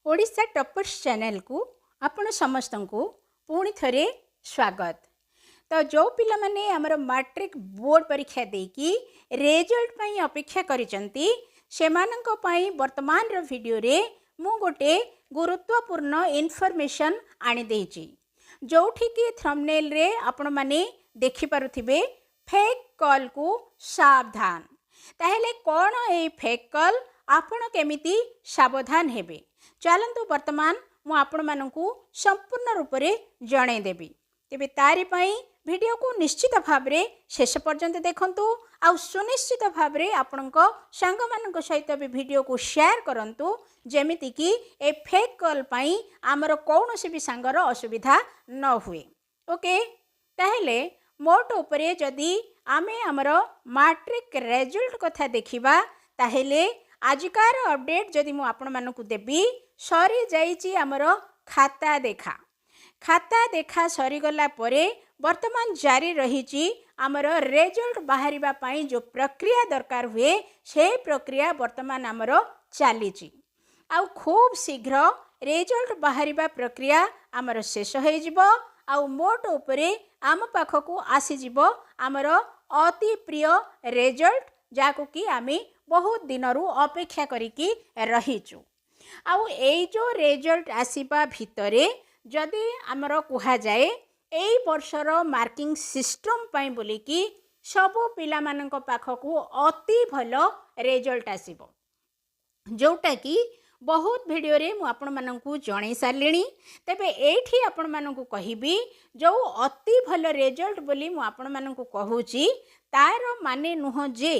Odisha toppers channel को आपण समस्त को पुणी थरे स्वागत। तो जो पिला माने हमर मैट्रिक बोर्ड परीक्षा देकी रिजल्ट पई अपेक्षा करिसंती सेमानंक पई वर्तमान रो वीडियो रे मु गोटे गुरुत्वपूर्ण इन्फॉर्मेशन आनी देछि जोठी कि थंबनेल रे आपण माने देखि पारुथिबे फेक कॉल को सावधान। ताहेले कोन ए फेक कॉल आपण केमिति सावधान हेबे चलतु वर्तमान मु आपण मानकु संपूर्ण रूप से जनईदेवी। तेबे तारि पई वीडियो को निश्चित भाव रे शेष पर्यंत देखंतु आ सुनिश्चित भाव रे आपणक सांग मानक सहित भी वीडियो को शेयर करंतु जेमिति कि ए फेक कॉल पई आमर कौनसी भी सांगर असुविधा न हुए। ओके ताहेले मोट उपरे जदि आमे आमर मैट्रिक रिजल्ट कथा देखिबा ताहेले आजिकार अपडेट जदि मु आपण मानकु देबी सरी जाइछि आमर खाता देखा सरी गला परे वर्तमान जारी रही आमर रिजल्ट बाहरिबा पई जो प्रक्रिया दरकार हुए से प्रक्रिया वर्तमान आमर चली आ खूब शीघ्र रिजल्ट बाहरिबा प्रक्रिया आमर शेष हो जिवो आ मोट उपरे आम पाखकु आसी जिवो आमर अति प्रिय रिजल्ट जाको कि आमे बहुत दिनरू अपेक्षा करिकी रहीचु। आउ एई जो रिजल्ट आसीबा भितरे जदि आमर कुहा जाए एई वर्षर मार्किंग सिस्टम पई बोली कि सबो पिला मानक पाखकु अति भलो रिजल्ट आसीबो जोटा कि बहुत वीडियो रे मु आपण मानकु जणै सारलिणी। तेबे एठी आपण मानकु कहिबी जो अति भलो रिजल्ट बोली मु आपण मानकु कहूची तार माने नुह जे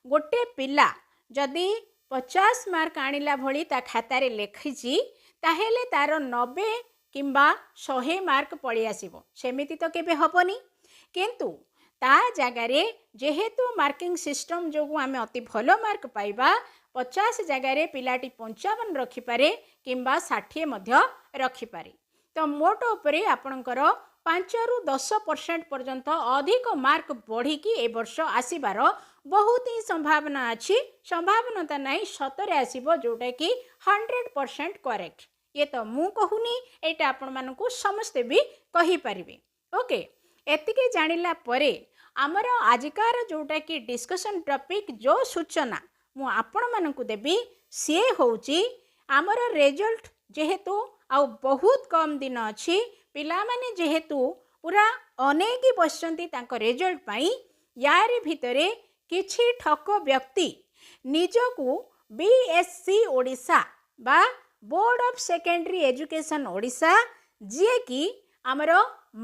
गोटे पिला जदि 50 मार्क आनिला भली ता खाता रे लेखिची ताहेले तार 90 किंबा 100 मार्क पळी आसीबो सेमिति तो केबे हबनी। किंतु ता जगह रे जेहेतु मार्किंग सिस्टम जोगु आमे अति भलो मार्क पाइबा 50 जगह रे पिलाटी 55 रखि पारे किंबा 60 मध्य रखि पारे। तो मोट उपरे आपणकर 5 रु 10% पर्यंत अधिक मार्क बढ़ी कि ए वर्ष आसीबार बहुत ही संभावना अच्छी। संभावना नहीं सतरे आसीबो जोटा कि 100% करेक्ट। ये तो मु कहूनी एटा आपण मानकु समस्ते भी कहि परिबे। ओके एतिके जानिला परे आमर आजिकार जोटा कि डिस्कशन टॉपिक जो सूचना मु आपण मानकु देबी से होउची आमर रिजल्ट जेहेतु आ बहुत कम दिन अच्छी पिला माने जेहेतु पूरा अनेक बसचंती तांको रिजल्ट पाई यारे भितरे किछि ठक व्यक्ति निजकु बीएससी ओडिशा बा board of secondary education Odisha जे कि आमर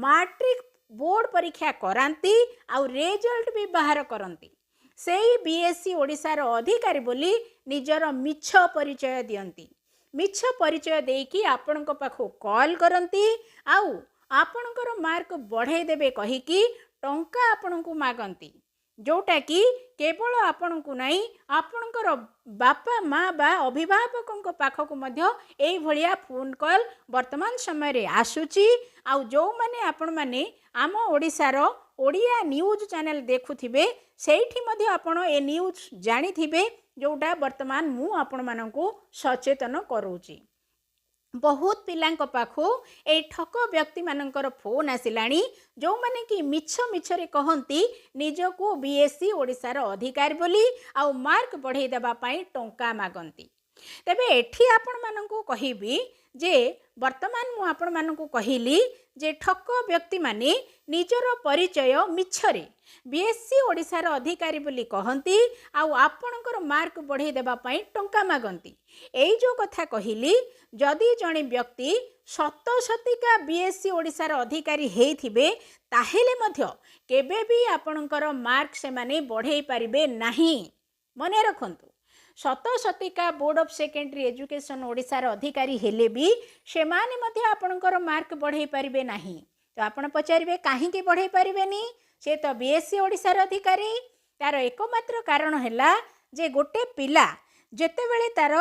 मैट्रिक बोर्ड परीक्षा करांती आ रिजल्ट भी बाहर करंती सेही बीएससी ओडिशा रो अधिकारी बोली निजर मिछ परिचय दियंती। मिछ परिचय देकी आपणक पाखो कॉल करंती आउ आपणकर मार्क बढ़ाई देबे कहिकी टंका आपणकु मागंती जोटा कि केवल आपणकु नहीं आपणकर बापा माँ बा अभिभावकों पाखकु मध्य एई भलिया फोन कॉल वर्तमान समय रे आसुची। आउ जो माने आपण माने आम ओडिशार ओडिया न्यूज चैनल देखुथिबे सेठी मध्य आपण ए न्यूज जानिथिबे जोटा वर्तमान मु आपण मानकु सचेतन करूची। बहुत पिलांक पाखु ए ठक व्यक्ति मानकर फोन आसिलाणी जो माने कि मिछ मिछरे कहंती निजको बीएससी ओडिशार अधिकारी बोली आ मार्क बढ़ाई देबा पई टंका मागंती। तेबे एठी आपण मानकु कहिबी जे वर्तमान मु आपण मानकु कहिली जे ठक व्यक्ति माने निजर परिचय मिछरे बीएससी ओडिशार अधिकारी बोली कहंती आ आपणकर मार्क बढ़ाई देबा पई टंका मागंती। एई जो कथा कहिली जदि जणे व्यक्ति सतसतिका बीएससी ओडिशार अधिकारी हेइथिबे ताहेले मध्य केबे भी आपणकर मार्क से माने बढ़ाई पारिबे नाही। मने रखंतु सतसतिका बोर्ड ऑफ सेकेंडरी एजुकेशन ओडिशार अधिकारी हेले भी से माने मध्य आपणकर मार्क बढ़ाई पारिबे नाही। तो आपण पचारिबे काहेकि बढ़ाई पारिबेनी से तो बीएससी ओडिशार अधिकारी तार एकमात्र कारण हैला जे गोटे पिला जेतेबेले तार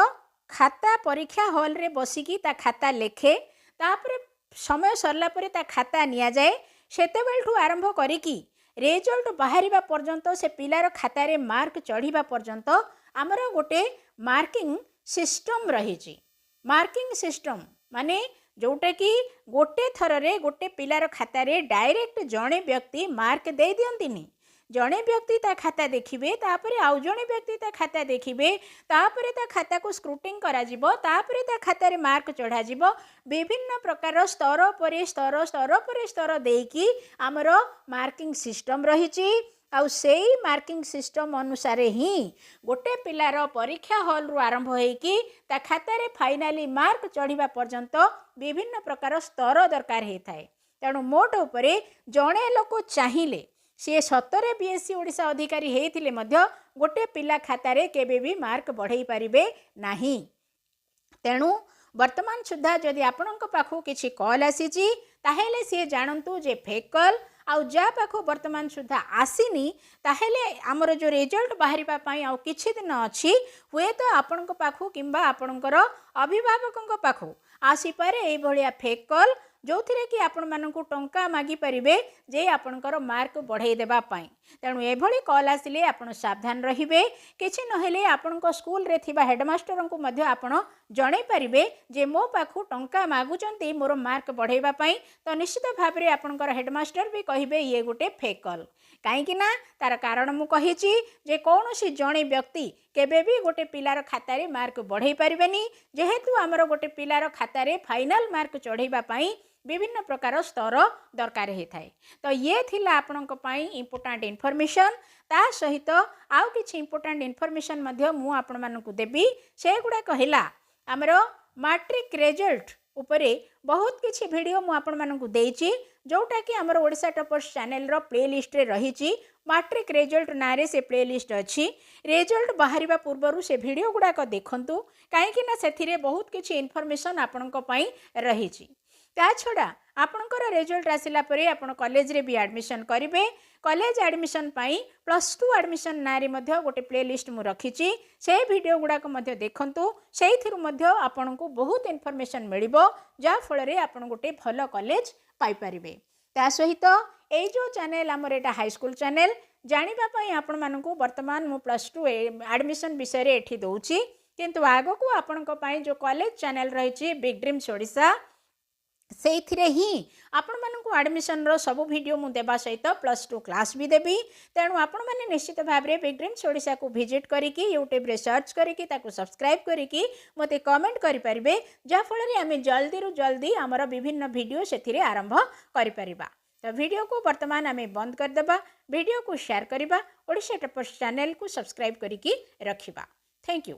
खाता परीक्षा हॉल रे बसिकी ता खाता लेखे तापरे समय सरला परे ता खाता निया जाए सेतेबेलठू आरंभ करिकी रिजल्ट बाहरिबा पर्यंत से पिलार खाता रे मार्क चढ़िबा पर्यंत आमर गोटे मार्किंग सिस्टम रही। मार्किंग सिस्टम माने जोटा कि गोटे थर गोटे पिलार खातार डायरेक्ट जड़े व्यक्ति मार्क दे दियंतिनी जड़े व्यक्ति ता खाता देखिए तापर आउ जड़े व्यक्ति ता खाता देखिए तापर ता खाता को स्क्रूटिंग करा जिवो तापर ता खातार मार्क चढ़ा जिवो विभिन्न प्रकार स्तर पर स्तर स्तर पर स्तर देकी आमर मार्किंग सिस्टम रही आउ से मार्किंग सिस्टम अनुसार ही गोटे पिलार परीक्षा हॉल रु आरंभ होईकी ता खातार फाइनाली मार्क चढ़ा पर्यंत विभिन्न प्रकार स्तर दरकार होता है। तेणु मोट उपरे जड़े लोक चाहिए सी सतरे बीएससी ओडिशा अधिकारी होते गोटे पिला खातार केबे भी मार्क बढ़ई पारिबे नाही। तेणु वर्तमान सुधा जदि आपणक पाखु किछि कॉल आसीची ताहेले सी जानतु जे फेक कॉल आउ जा पाखु वर्तमान सुधा आसीनी ताहेले आमर जो रिजल्ट बाहरिबा पई आउ किछि दिन अछि हुए तो आपणक पाखु किंबा आपणकर अभिभावकक पाखु आसी पारे एई भलिया फेक कॉल जो थिरे कि आपण मानकु टंका मागी परिबे जे आपणकर मार्क बढ़ई देबा पई। तेणु एभली कॉल आसिले आपण सावधान रहिबे किछि नहेले आपणक स्कूल रे थिबा हेडमास्टर को मध्ये आपण जणै परिबे जे मो पाखु टंका मागुचंती मोर मार्क बढ़ाइबा पई तो निश्चित भाव में आपणकर हेडमास्टर भी कहिबे ये गोटे फेक कॉल कहीं ना तार कारण मु कहिछि जे कौनसी जणे व्यक्ति केबे भी गोटे पिलार खातारे मार्क बढ़ई पारिबेनी जेहेतु आमर गोटे पिलार खातारे फाइनल मार्क चढ़ाइबा पई विभिन्न प्रकार स्तर दरकार होता है। तो ये थिला आपणक पई इम्पोर्टेंट इनफॉरमेशन ता सहित आउ किछि इम्पोर्टेंट इनफॉरमेशन मध्य मु आपण मानकु देबी से गुडा कहिला आमर मैट्रिक रिजल्ट उपरे बहुत किछि वीडियो मु आपण मानकु देइछि जोटा कि आमर ओडिशा टॉपर्स चैनल रो प्ले लिस्ट रे रहिछि मैट्रिक रिजल्ट नारे से प्ले लिस्ट अच्छी रिजल्ट बाहरिबा पूर्वरु से वीडियो गुडा को देखंतु काहेकि ना सेथिरे बहुत किछि इनफॉरमेशन आपणक पई रहिछि। ता छड़ा आपणकर रिजल्ट आसिला परे आपण कॉलेज रे भी एडमिशन करिवे कॉलेज एडमिशन पाई +2 एडमिशन नारे मध्य गोटे प्ले लिस्ट मु रखिछि से वीडियो गुडा को मध्य देखंतु सेहिथिरु मध्य आपणको बहुत इनफॉरमेशन मिलिबो जा फल रे आपण गोटे भलो कॉलेज पाई परिबे। ता सहित ए जो चैनल आमर एटा हाई स्कूल चैनल जानिबा पई आपण मानकु वर्तमान मु +2 एडमिशन विषय रे एठी दउछि किंतु आगो को आपणको पई जो कॉलेज चैनल रहिछि बिग ड्रीम्स ओडिशा से ही आपण मानकु एडमिशन रो सब वीडियो मु देबा सहित +2 क्लास भी देबी। तेणु आपण माने निश्चित भाव में बिग ड्रीम्स ओडिशा को विजिट करिकी यूट्यूब रे सर्च करिकी ताकू सब्सक्राइब करिकी मते कमेंट करि परिबे जा फल रे आमे जल्दी रु जल्दी हमर विभिन्न वीडियो सेथिरे आरंभ करि परिबा। तो वीडियो को वर्तमान आमे बंद कर देबा वीडियो को शेयर करिबा ओडिशा टॉपर्स चैनल को सब्सक्राइब करिकी रखिबा। Thank you.